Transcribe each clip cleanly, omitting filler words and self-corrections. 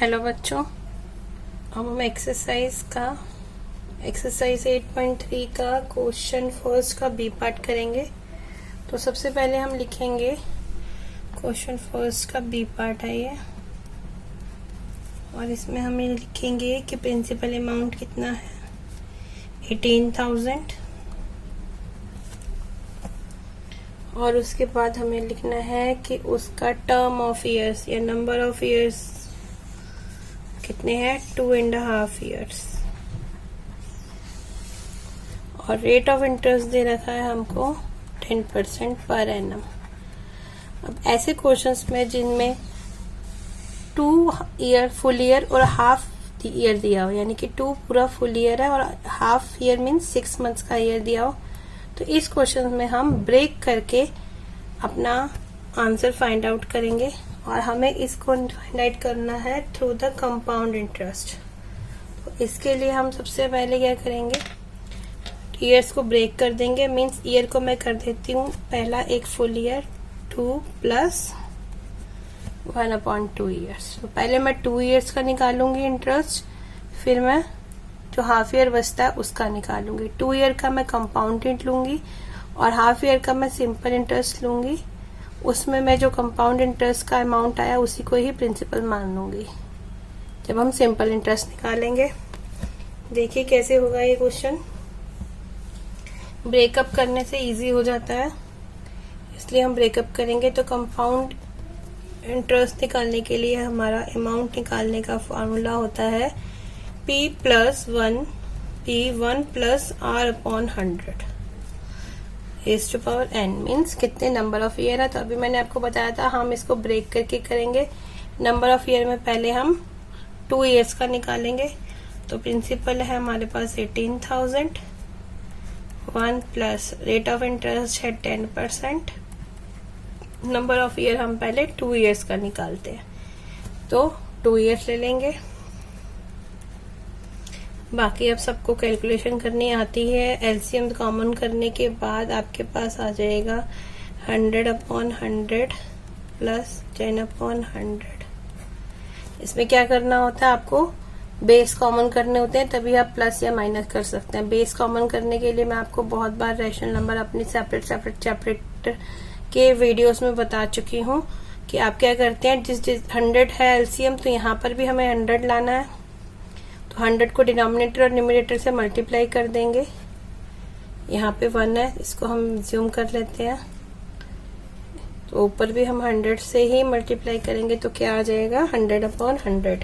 Hello बच्चों, अब हम एक्सरसाइज 8.3 का क्वेश्चन फर्स्ट का बी पार्ट करेंगे। तो सबसे पहले हम लिखेंगे क्वेश्चन फर्स्ट का बी पार्ट है ये, और इसमें हम लिखेंगे कि प्रिंसिपल अमाउंट कितना है 18,000, और उसके बाद हमें लिखना है कि उसका टर्म ऑफ ईयर्स या नंबर ऑफ ईयर्स कितने हैं 2.5 ईयर्स, और रेट ऑफ इंटरेस्ट दे रखा है हमको 10% पर एनम। अब ऐसे क्वेश्चंस में जिनमें 2 ईयर फुल ईयर और हाफ ईयर दिया हो, यानी कि 2 पूरा फुल ईयर है और हाफ ईयर मीन्स 6 मंथ्स का ईयर दिया हो, तो इस क्वेश्चन में हम ब्रेक करके अपना आंसर फाइंड आउट करेंगे, और हमें इसको फाइंड आउट करना है थ्रू द कंपाउंड इंटरेस्ट। तो इसके लिए हम सबसे पहले क्या करेंगे, ईयर्स को ब्रेक कर देंगे। मीन्स ईयर को मैं कर देती हूँ पहला एक फुल ईयर 2 + 1/2 ईयर्स। तो पहले मैं 2 ईयर्स का निकालूंगी इंटरेस्ट, फिर मैं जो हाफ ईयर बचता है उसका निकालूंगी। 2 ईयर का मैं कंपाउंडेड लूंगी और हाफ ईयर का मैं सिंपल इंटरेस्ट लूंगी। उसमें मैं जो कंपाउंड इंटरेस्ट का अमाउंट आया उसी को ही प्रिंसिपल मान लूंगी जब हम सिंपल इंटरेस्ट निकालेंगे। देखिए कैसे होगा ये क्वेश्चन। ब्रेकअप करने से इजी हो जाता है, इसलिए हम ब्रेकअप करेंगे। तो कंपाउंड इंटरेस्ट निकालने के लिए हमारा अमाउंट निकालने का फॉर्मूला होता है P+1 + R/100 raised to power n, means कितने नंबर ऑफ ईयर है। तो अभी मैंने आपको बताया था हम इसको ब्रेक करके करेंगे। नंबर ऑफ ईयर में पहले हम 2 ईयर्स का निकालेंगे। तो प्रिंसिपल है हमारे पास 18,000, 1 प्लस रेट ऑफ इंटरेस्ट है 10%। नंबर ऑफ ईयर हम पहले 2 ईयर्स का निकालते हैं, तो 2 ईयर्स ले लेंगे। बाकी अब सबको कैलकुलेशन करनी आती है। एलसीएम कॉमन करने के बाद आपके पास आ जाएगा 100/100 + 10/100। इसमें क्या करना होता है, आपको बेस कॉमन करने होते हैं, तभी आप प्लस या माइनस कर सकते हैं। बेस कॉमन करने के लिए मैं आपको बहुत बार रैशनल नंबर अपनी सेपरेट के वीडियोस में बता चुकी हूँ कि आप क्या करते हैं, जिस 100 है एलसीएम, तो यहाँ पर भी हमें 100 लाना है। तो 100 को डिनोमिनेटर और न्यूमरेटर से मल्टीप्लाई कर देंगे। यहाँ पे 1 है, इसको हम ज्यूम कर लेते हैं। तो ऊपर भी हम 100 से ही मल्टीप्लाई करेंगे, तो क्या आ जाएगा 100/100।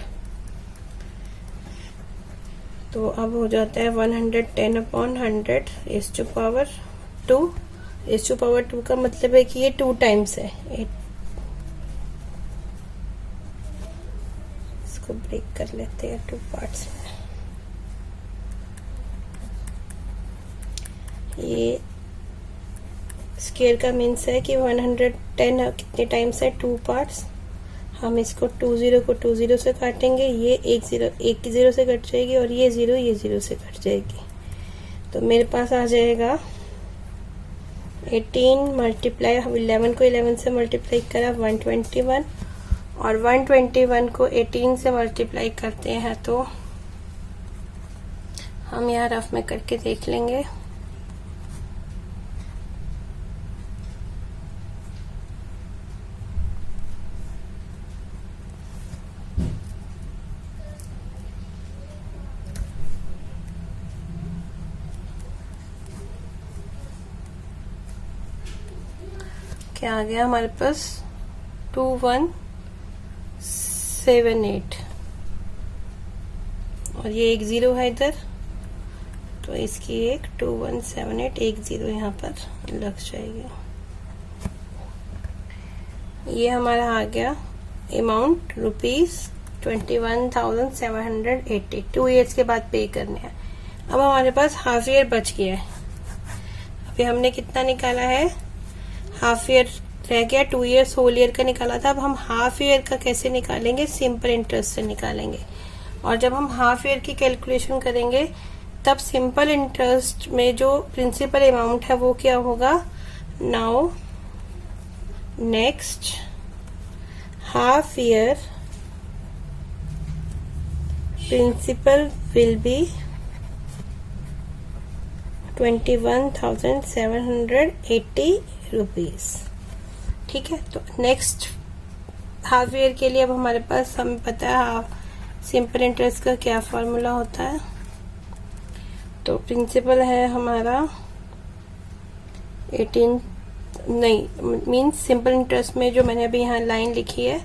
तो अब हो जाता है 110/100 raised to power 2। raised to power 2 का मतलब है कि ये 2 टाइम्स है। इसको ब्रेक कर लेते हैं 2 पार्ट्स में। ये स्केयर का मीन्स है कि 110 कितने टाइम्स है 2 पार्ट्स। हम इसको 20 को 20 से काटेंगे, ये 1 0 से कट जाएगी, और ये 0 से कट जाएगी। तो मेरे पास आ जाएगा 18 मल्टीप्लाई 11 को 11 से मल्टीप्लाई करा 121, और 121 को 18 से मल्टीप्लाई करते हैं तो हम यहाँ रफ में करके देख लेंगे। क्या आ गया हमारे पास 2178, और ये 1 0 है इधर, तो इसकी एक 2178 1 0 यहाँ पर लग जाएगी। ये हमारा आ गया अमाउंट ₹21,780 2 ईयर्स के बाद पे करने हैं। अब हमारे पास हाफ ईयर बच गया है। अभी हमने कितना निकाला है, हाफ ईयर रह गया, 2 ईयर्स होल ईयर का निकाला था। अब हम हाफ ईयर का कैसे निकालेंगे, सिंपल इंटरेस्ट से निकालेंगे। और जब हम हाफ ईयर की कैलकुलेशन करेंगे तब सिंपल इंटरेस्ट में जो प्रिंसिपल अमाउंट है वो क्या होगा, now next half year principal will be 21,780 rupees. ठीक है, तो नेक्स्ट हाफ ईयर के लिए अब हमारे पास हमें पता है सिंपल इंटरेस्ट का क्या फॉर्मूला होता है। तो प्रिंसिपल है हमारा 18 नहीं मीन्स सिंपल इंटरेस्ट में जो मैंने अभी यहाँ लाइन लिखी है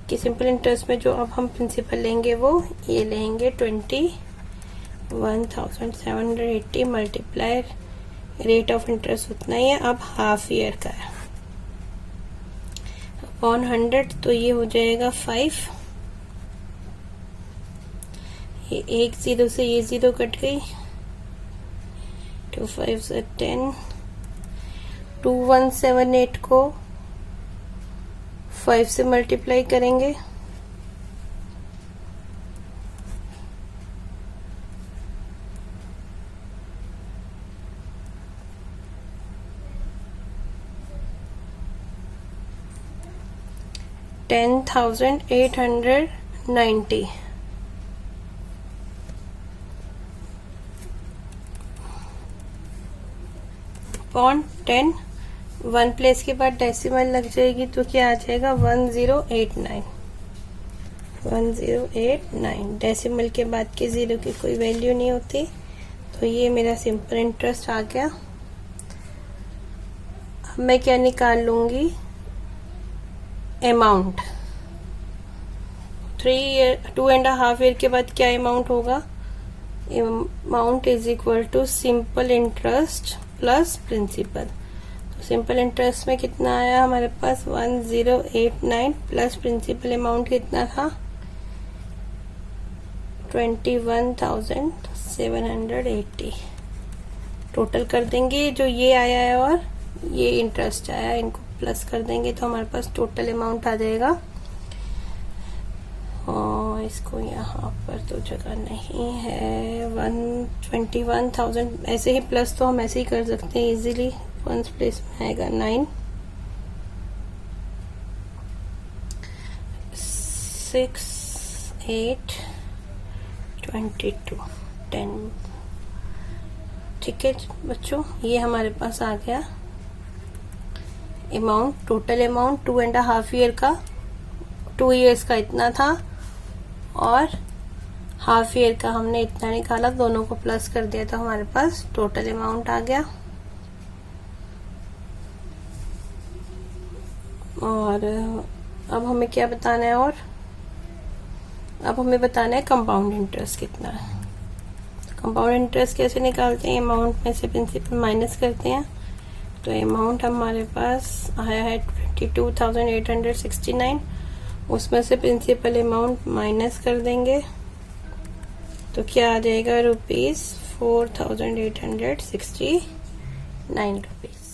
कि सिंपल इंटरेस्ट में जो अब हम प्रिंसिपल लेंगे वो ये लेंगे 21,780 मल्टीप्लाई रेट ऑफ इंटरेस्ट उतना ही है, अब हाफ ईयर का है अपॉन 100, तो ये हो जाएगा 5। ये एक जीरो से ये जीरो कट गई, 2 5 से 10, 2178 को 5 से मल्टीप्लाई करेंगे, $10,890 अपॉन 10। 1 प्लेस के बाद डेसिमल लग जाएगी तो क्या आ जाएगा 1089। डेसिमल के बाद के जीरो की कोई वैल्यू नहीं होती, तो ये मेरा सिंपल इंटरेस्ट आ गया। अब मैं क्या निकाल लूंगी, अमाउंट। 2.5 ईयर के बाद क्या अमाउंट होगा, amount is equal to simple interest plus principal. तो सिंपल इंटरेस्ट में कितना आया हमारे पास 1089 प्लस प्रिंसिपल अमाउंट कितना था 21,780। टोटल कर देंगे, जो ये आया है और ये इंटरेस्ट आया है इनको प्लस कर देंगे तो हमारे पास टोटल अमाउंट आ जाएगा। और इसको यहाँ पर तो जगह नहीं है, 121,000। ऐसे ही प्लस तो हम ऐसे ही कर सकते हैं इजीली, 1 प्लेस में आएगा 9 6 8 22 10। ठीक है बच्चों, ये हमारे पास आ गया अमाउंट। टोटल अमाउंट 2.5 ईयर का, 2 इयर्स का इतना था और हाफ ईयर का हमने इतना निकाला, दोनों को प्लस कर दिया तो हमारे पास टोटल अमाउंट आ गया। और अब हमें क्या बताना है, और अब हमें बताना है कंपाउंड इंटरेस्ट कितना है। कंपाउंड इंटरेस्ट कैसे निकालते हैं, अमाउंट में से प्रिंसिपल माइनस करते हैं। तो अमाउंट हमारे पास आया है 22,869, उसमें से प्रिंसिपल अमाउंट माइनस कर देंगे तो क्या आ जाएगा ₹4,869।